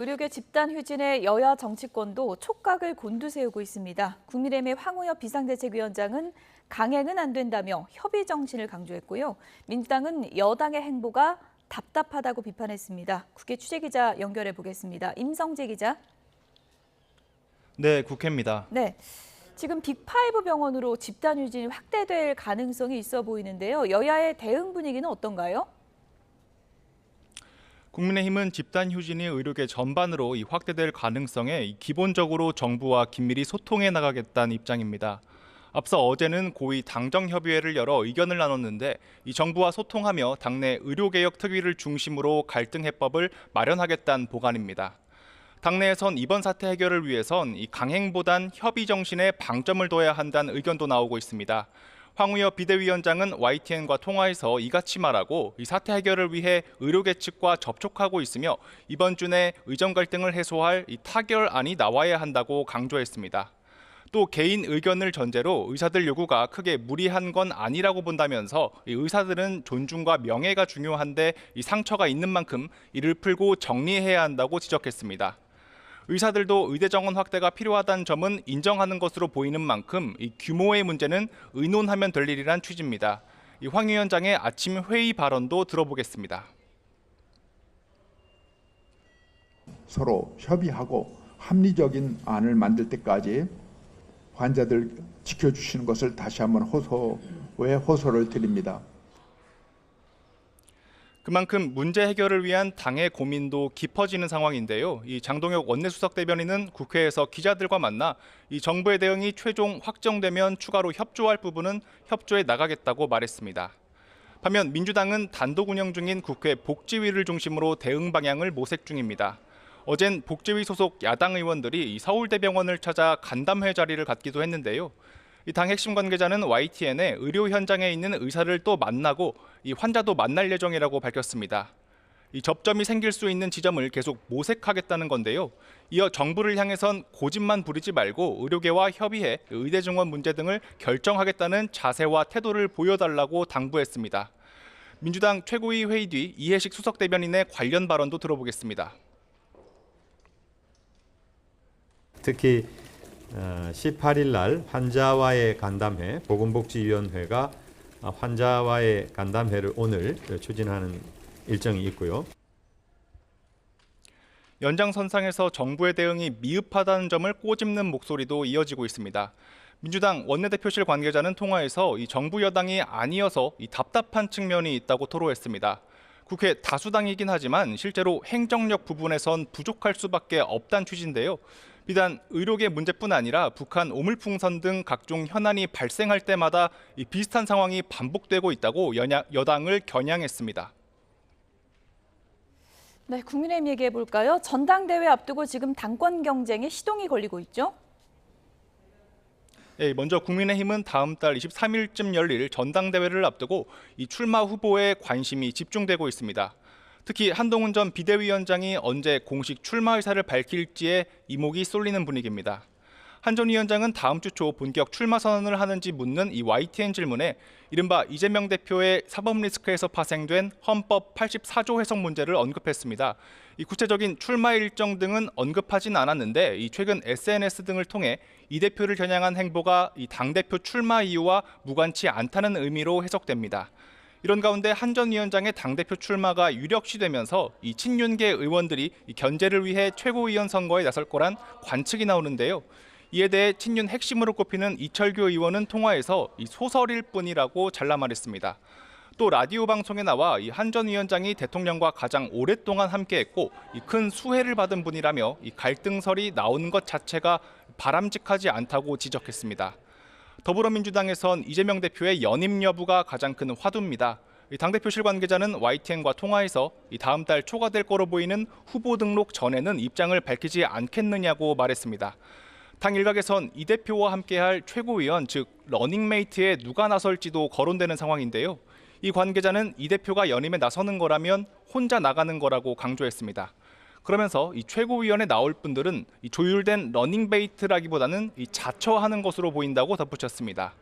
의료계 집단 휴진에 여야 정치권도 촉각을 곤두세우고 있습니다. 국민의힘의 황우엽 비상대책위원장은 강행은 안 된다며 협의 정신을 강조했고요. 민주당은 여당의 행보가 답답하다고 비판했습니다. 국회 취재기자 연결해 보겠습니다. 임성재 기자. 네, 국회입니다. 네, 지금 빅5 병원으로 집단 휴진이 확대될 가능성이 있어 보이는데요. 여야의 대응 분위기는 어떤가요? 국민의힘은 집단 휴진이 의료계 전반으로 확대될 가능성에 기본적으로 정부와 긴밀히 소통해 나가겠다는 입장입니다. 앞서 어제는 고위 당정협의회를 열어 의견을 나눴는데 이 정부와 소통하며 당내 의료개혁 특위를 중심으로 갈등 해법을 마련하겠다는 보관입니다. 당내에선 이번 사태 해결을 위해선 이 강행보단 협의 정신에 방점을 둬야 한다는 의견도 나오고 있습니다. 황우엽 비대위원장은 YTN과 통화에서 이같이 말하고 이 사태 해결을 위해 의료계 측과 접촉하고 있으며 이번 주 내 의정 갈등을 해소할 이 타결안이 나와야 한다고 강조했습니다. 또 개인 의견을 전제로 의사들 요구가 크게 무리한 건 아니라고 본다면서 이 의사들은 존중과 명예가 중요한데 이 상처가 있는 만큼 이를 풀고 정리해야 한다고 지적했습니다. 의사들도 의대 정원 확대가 필요하다는 점은 인정하는 것으로 보이는 만큼 이 규모의 문제는 의논하면 될 일이란 취지입니다. 이 황 위원장의 아침 회의 발언도 들어보겠습니다. 서로 협의하고 합리적인 안을 만들 때까지 환자들 지켜주시는 것을 다시 한번 호소를 드립니다. 그만큼 문제 해결을 위한 당의 고민도 깊어지는 상황인데요. 이 장동혁 원내수석 대변인은 국회에서 기자들과 만나 이 정부의 대응이 최종 확정되면 추가로 협조할 부분은 협조해 나가겠다고 말했습니다. 반면 민주당은 단독 운영 중인 국회 복지위를 중심으로 대응 방향을 모색 중입니다. 어젠 복지위 소속 야당 의원들이 서울대병원을 찾아 간담회 자리를 갖기도 했는데요. 이 당 핵심 관계자는 YTN에 의료 현장에 있는 의사를 또 만나고 이 환자도 만날 예정이라고 밝혔습니다. 이 접점이 생길 수 있는 지점을 계속 모색하겠다는 건데요. 이어 정부를 향해선 고집만 부리지 말고 의료계와 협의해 의대 증원 문제 등을 결정하겠다는 자세와 태도를 보여달라고 당부했습니다. 민주당 최고위 회의 뒤 이해식 수석 대변인의 관련 발언도 들어보겠습니다. 특히 18일 날 환자와의 간담회, 보건복지위원회가 환자와의 간담회를 오늘 추진하는 일정이 있고요. 연장선상에서 정부의 대응이 미흡하다는 점을 꼬집는 목소리도 이어지고 있습니다. 민주당 원내대표실 관계자는 통화에서 이 정부 여당이 아니어서 이 답답한 측면이 있다고 토로했습니다. 국회 다수당이긴 하지만 실제로 행정력 부분에선 부족할 수밖에 없다는 취지인데요. 비단 의료계 문제뿐 아니라 북한 오물풍선 등 각종 현안이 발생할 때마다 이 비슷한 상황이 반복되고 있다고 여당을 겨냥했습니다. 네, 국민의힘 얘기해 볼까요? 전당대회 앞두고 지금 당권 경쟁에 시동이 걸리고 있죠? 네, 먼저 국민의힘은 다음 달 23일쯤 열릴 전당대회를 앞두고 이 출마 후보에 관심이 집중되고 있습니다. 특히 한동훈 전 비대위원장이 언제 공식 출마 의사를 밝힐지에 이목이 쏠리는 분위기입니다. 한 전 위원장은 다음 주 초 본격 출마 선언을 하는지 묻는 이 YTN 질문에 이른바 이재명 대표의 사법 리스크에서 파생된 헌법 84조 해석 문제를 언급했습니다. 이 구체적인 출마 일정 등은 언급하진 않았는데 이 최근 SNS 등을 통해 이 대표를 겨냥한 행보가 이 당대표 출마 이유와 무관치 않다는 의미로 해석됩니다. 이런 가운데 한 전 위원장의 당대표 출마가 유력시되면서 이 친윤계 의원들이 이 견제를 위해 최고위원 선거에 나설 거란 관측이 나오는데요. 이에 대해 친윤 핵심으로 꼽히는 이철규 의원은 통화에서 이 소설일 뿐이라고 잘라 말했습니다. 또 라디오 방송에 나와 이 한 전 위원장이 대통령과 가장 오랫동안 함께했고 이 큰 수혜를 받은 분이라며 이 갈등설이 나오는 것 자체가 바람직하지 않다고 지적했습니다. 더불어민주당에선 이재명 대표의 연임 여부가 가장 큰 화두입니다. 당대표실 관계자는 YTN과 통화에서 다음 달 초가 될 거로 보이는 후보 등록 전에는 입장을 밝히지 않겠느냐고 말했습니다. 당 일각에선 이 대표와 함께할 최고위원, 즉 러닝메이트에 누가 나설지도 거론되는 상황인데요. 이 관계자는 이 대표가 연임에 나서는 거라면 혼자 나가는 거라고 강조했습니다. 그러면서 이 최고위원에 나올 분들은 이 조율된 러닝베이트라기보다는 이 자처하는 것으로 보인다고 덧붙였습니다.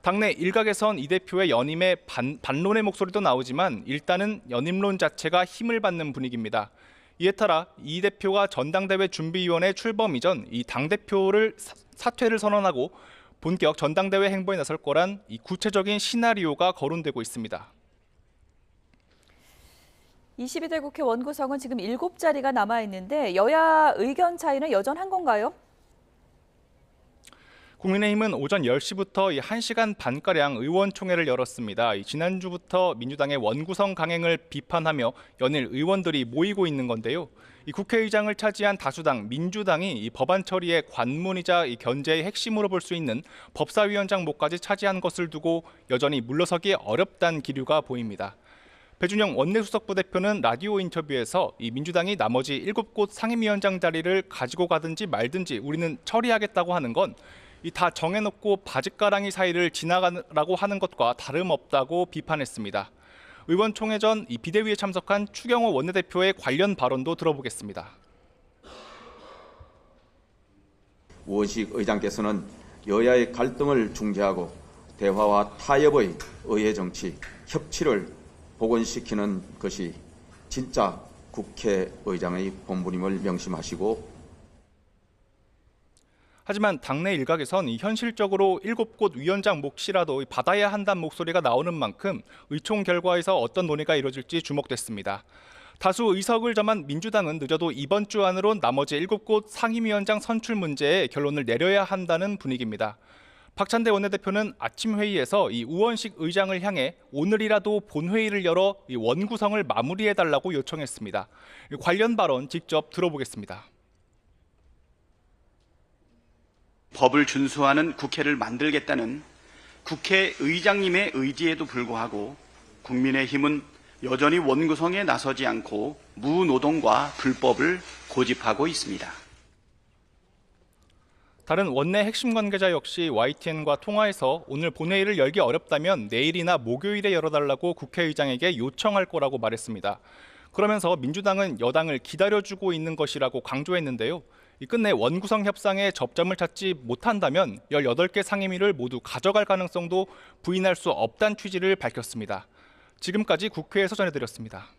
당내 일각에선 이 대표의 연임에 반론의 목소리도 나오지만 일단은 연임론 자체가 힘을 받는 분위기입니다. 이에 따라 이 대표가 전당대회 준비위원회 출범 이전 이 당대표를 사퇴를 선언하고 본격 전당대회 행보에 나설 거란 이 구체적인 시나리오가 거론되고 있습니다. 22대 국회 원구성은 지금 7자리가 남아있는데 여야 의견 차이는 여전한 건가요? 국민의힘은 오전 10시부터 1시간 반가량 의원총회를 열었습니다. 지난주부터 민주당의 원구성 강행을 비판하며 연일 의원들이 모이고 있는 건데요. 이 국회의장을 차지한 다수당 민주당이 이 법안 처리의 관문이자 이 견제의 핵심으로 볼 수 있는 법사위원장 목까지 차지한 것을 두고 여전히 물러서기 어렵다는 기류가 보입니다. 배준영 원내수석부 대표는 라디오 인터뷰에서 이 민주당이 나머지 7곳 상임위원장 자리를 가지고 가든지 말든지 우리는 처리하겠다고 하는 건 이 다 정해놓고 바짓가랑이 사이를 지나가라고 하는 것과 다름없다고 비판했습니다. 의원총회 전 이 비대위에 참석한 추경호 원내대표의 관련 발언도 들어보겠습니다. 우원식 의장께서는 여야의 갈등을 중재하고 대화와 타협의 의회 정치, 협치를 복원시키는 것이 진짜 국회의장의 본분임을 명심하시고 하지만 당내 일각에선 현실적으로 7곳 위원장 몫이라도 받아야 한다는 목소리가 나오는 만큼 의총 결과에서 어떤 논의가 이뤄질지 주목됐습니다. 다수 의석을 점한 민주당은 늦어도 이번 주 안으로 나머지 7곳 상임위원장 선출 문제에 결론을 내려야 한다는 분위기입니다. 박찬대 원내대표는 아침 회의에서 이 우원식 의장을 향해 오늘이라도 본회의를 열어 이 원구성을 마무리해달라고 요청했습니다. 관련 발언 직접 들어보겠습니다. 법을 준수하는 국회를 만들겠다는 국회의장님의 의지에도 불구하고 국민의힘은 여전히 원구성에 나서지 않고 무노동과 불법을 고집하고 있습니다. 다른 원내 핵심 관계자 역시 YTN과 통화에서 오늘 본회의를 열기 어렵다면 내일이나 목요일에 열어달라고 국회의장에게 요청할 거라고 말했습니다. 그러면서 민주당은 여당을 기다려주고 있는 것이라고 강조했는데요. 끝내 원구성 협상에 접점을 찾지 못한다면 18개 상임위를 모두 가져갈 가능성도 부인할 수 없다는 취지를 밝혔습니다. 지금까지 국회에서 전해드렸습니다.